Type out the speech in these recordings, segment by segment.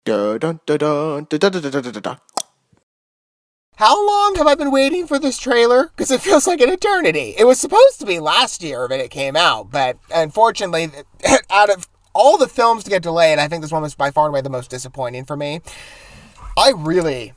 Dun, dun, dun, dun, dun, dun, dun, dun, dun, dun. How long have I been waiting for this trailer? Because it feels like an eternity. It was supposed to be last year when it came out, but unfortunately, out of all the films to get delayed, I think this one was by far and away the most disappointing for me. I really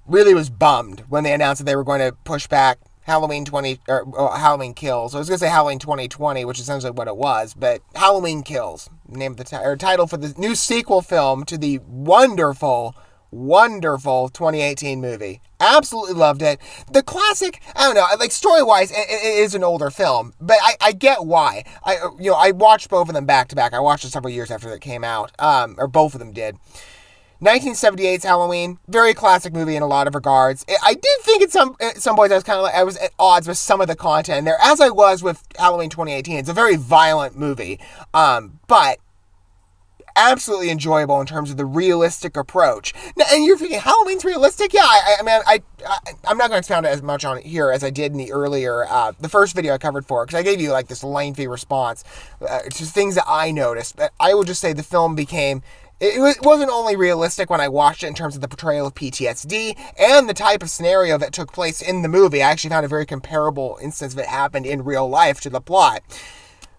was bummed when they announced that they were going to push back Halloween Halloween Kills. I was going to say Halloween 2020, which is essentially what it was, but Halloween Kills, name of the title for the new sequel film to the wonderful 2018 movie. Absolutely loved it. The classic, I don't know, like story-wise, it is an older film, but I get why. I watched both of them back to back. I watched it several years after it came out, or both of them did. 1978's Halloween, very classic movie in a lot of regards. I did think at some points I was at odds with some of the content in there, as I was with Halloween 2018. It's a very violent movie, but absolutely enjoyable in terms of the realistic approach. Now, and you're thinking, Halloween's realistic? Yeah, I'm not going to expound as much on it here as I did in the earlier, the first video I covered for it, because I gave you like this lengthy response to things that I noticed. But I will just say the film became... It wasn't only realistic when I watched it in terms of the portrayal of PTSD and the type of scenario that took place in the movie. I actually found a very comparable instance that happened in real life to the plot.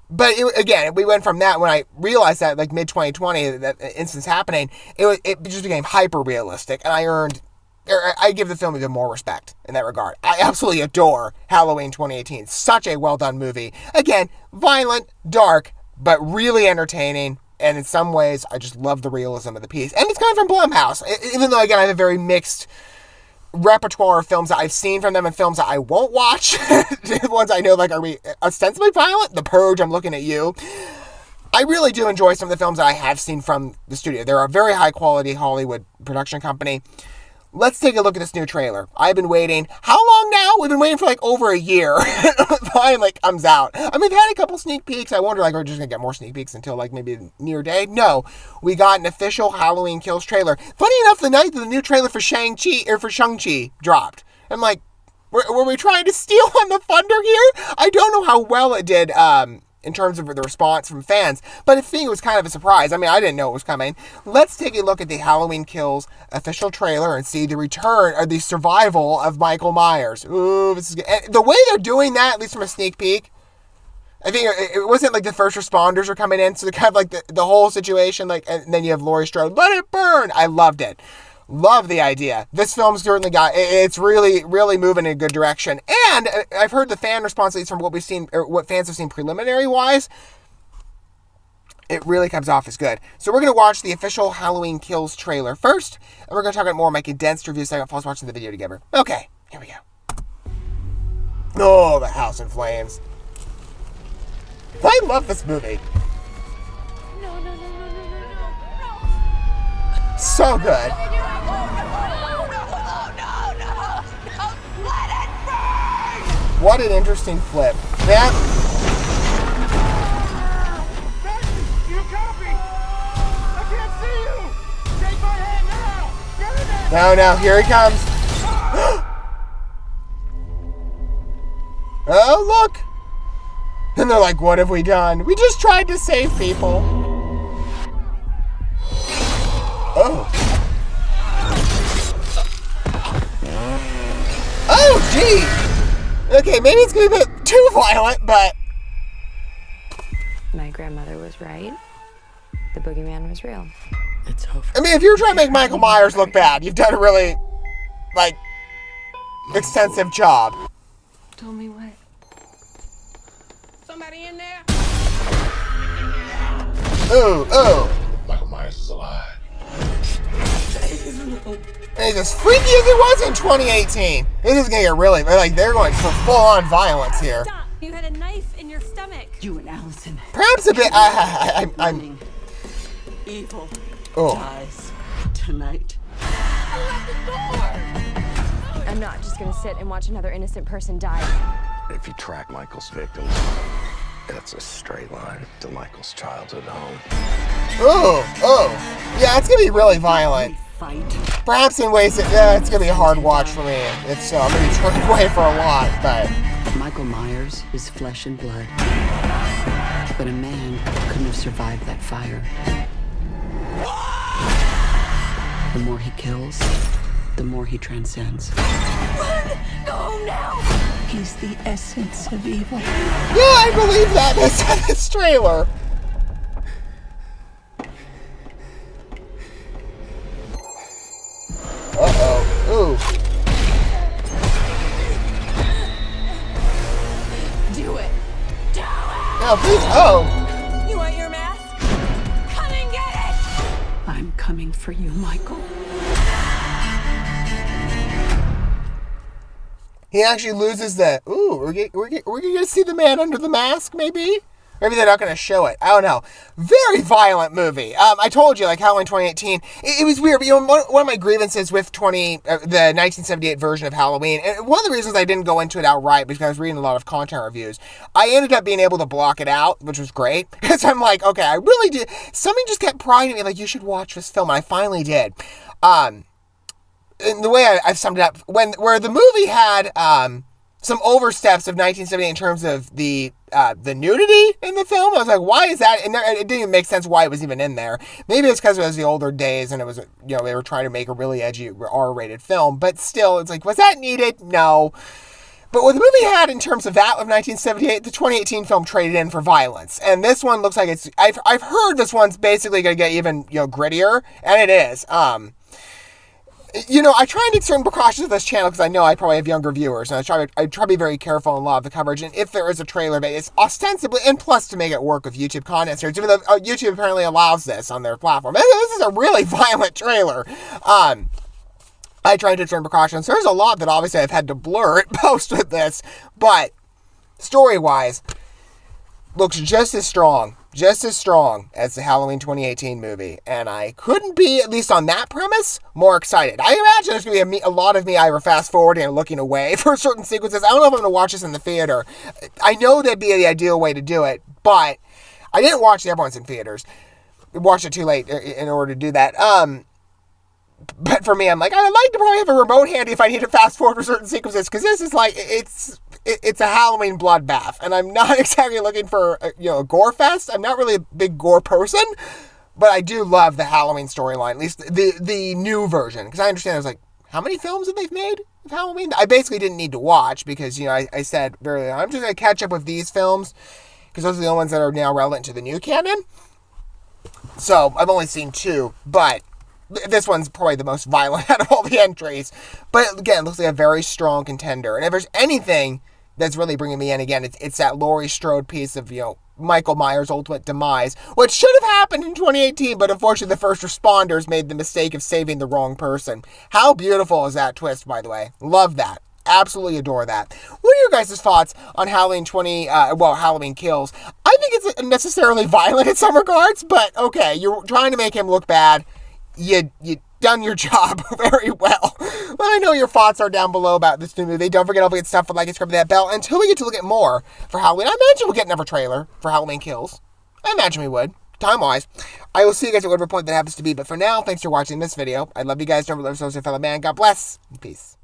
But again, we went from that when I realized that like mid-2020, that instance happening, it just became hyper-realistic, and I give the film even more respect in that regard. I absolutely adore Halloween 2018. Such a well-done movie. Again, violent, dark, but really entertaining. And in some ways, I just love the realism of the piece. And it's coming from Blumhouse. Even though, again, I have a very mixed repertoire of films that I've seen from them and films that I won't watch. The ones I know like are ostensibly violent. The Purge, I'm looking at you. I really do enjoy some of the films that I have seen from the studio. They're a very high-quality Hollywood production company. Let's take a look at this new trailer. I've been waiting. How long now? We've been waiting for like over a year. Finally comes out. I mean, we've had a couple sneak peeks. I wonder, like, we're just going to get more sneak peeks until, like, maybe near day. No. We got an official Halloween Kills trailer. Funny enough, the night that the new trailer for Shang-Chi dropped. I'm like, were we trying to steal on the thunder here? I don't know how well it did, in terms of the response from fans, but I think it was kind of a surprise. I mean, I didn't know it was coming. Let's take a look at the Halloween Kills official trailer and see the return or the survival of Michael Myers. Ooh, this is good. And the way they're doing that, at least from a sneak peek, I think it wasn't like the first responders are coming in, so they kind of like the whole situation, like, and then you have Laurie Strode, let it burn. I loved it. Love the idea. This film's certainly it's really, really moving in a good direction. And I've heard the fan response, at least from what we've seen, or what fans have seen preliminary-wise, it really comes off as good. So we're going to watch the official Halloween Kills trailer first, and we're going to talk about more of my condensed review segment while watching the video together. Okay, here we go. Oh, the house in flames. I love this movie. No. So good. What an interesting flip. Yeah. You copy? I can't see you. Take my hand now. No, here he comes. Oh, look. And they're like, what have we done? We just tried to save people. Oh. Oh, gee. Okay, maybe it's going to be a bit too violent, but... My grandmother was right. The boogeyman was real. It's over. I mean, if you're trying to make Michael Myers look bad, you've done a really, like, extensive job. Told me what? Somebody in there? Ooh. Michael Myers is alive. And he's as freaky as it was in 2018. This is going to get really, like, they're going for full-on violence here. Stop! You had a knife in your stomach. You and Allison. Perhaps a bit, I'm... Evil Oh. dies tonight. I'm not just gonna sit and watch another innocent person die. If you track Michael's victims, that's a straight line to Michael's childhood home. Oh. Yeah, it's going to be really violent. Fight. Perhaps in ways that, it's going to be a hard watch for me. It's I'm going to be turned away for a lot, but... Michael Myers is flesh and blood. But a man couldn't have survived that fire. The more he kills, the more he transcends. Run! Go home now! He's the essence of evil. Yeah, I believe that. That's this trailer. Uh-oh. Ooh. Do it! Do it! No, please. Oh. You want your mask? Come and get it! I'm coming for you, Michael. He actually loses the. Ooh, we're gonna see the man under the mask, maybe? Maybe they're not gonna show it. I don't know. Very violent movie. I told you, like Halloween 2018. It was weird. But, you know, one of my grievances with the 1978 version of Halloween, and one of the reasons I didn't go into it outright because I was reading a lot of content reviews. I ended up being able to block it out, which was great because I'm like, okay, I really did. Something just kept prying at me, like you should watch this film, and I finally did. And the way I've summed it up, where the movie had some oversteps of 1978 in terms of the nudity in the film, I was like, why is that? And it didn't even make sense why it was even in there. Maybe it's because it was the older days and it was, you know, they were trying to make a really edgy R-rated film. But still, it's like, was that needed? No. But what the movie had in terms of that of 1978, the 2018 film traded in for violence. And this one looks like it's, I've heard this one's basically going to get even, you know, grittier. And it is. You know, I try and take certain precautions with this channel because I know I probably have younger viewers, and I try to be very careful in a lot of the coverage. And if there is a trailer, it's ostensibly, and plus to make it work with YouTube content search, even though YouTube apparently allows this on their platform. This is a really violent trailer. I try and take certain precautions. There's a lot that obviously I've had to blur at post with this, but story-wise, looks just as strong as the Halloween 2018 movie, and I couldn't be, at least on that premise, more excited. I imagine there's going to be a lot of me either fast-forwarding and looking away for certain sequences. I don't know if I'm going to watch this in the theater. I know that'd be the ideal way to do it, but I didn't watch the other ones in theaters. I watched it too late in order to do that. But for me, I'm like, I'd like to probably have a remote handy if I need to fast-forward for certain sequences, because this is like, it's a Halloween bloodbath, and I'm not exactly looking for a gore fest. I'm not really a big gore person, but I do love the Halloween storyline, at least the new version, because I understand there's like, how many films have they made of Halloween? I basically didn't need to watch because, you know, I said earlier, I'm just going to catch up with these films because those are the only ones that are now relevant to the new canon. So I've only seen 2, but this one's probably the most violent out of all the entries. But again, it looks like a very strong contender. And if there's anything that's really bringing me in again, it's that Laurie Strode piece of, you know, Michael Myers' ultimate demise, which should have happened in 2018, but unfortunately the first responders made the mistake of saving the wrong person. How beautiful is that twist, by the way? Love that. Absolutely adore that. What are your guys' thoughts on Halloween Halloween Kills? I think it's necessarily violent in some regards, but okay, you're trying to make him look bad. You done your job very well. Let me know your thoughts are down below about this new movie. Don't forget, I'll get stuff for like and subscribe to that bell until we get to look at more for Halloween. I imagine we'll get another trailer for Halloween Kills. I imagine we would, time-wise. I will see you guys at whatever point that happens to be. But for now, thanks for watching this video. I love you guys. Don't forget to love your fellow man. God bless. Peace.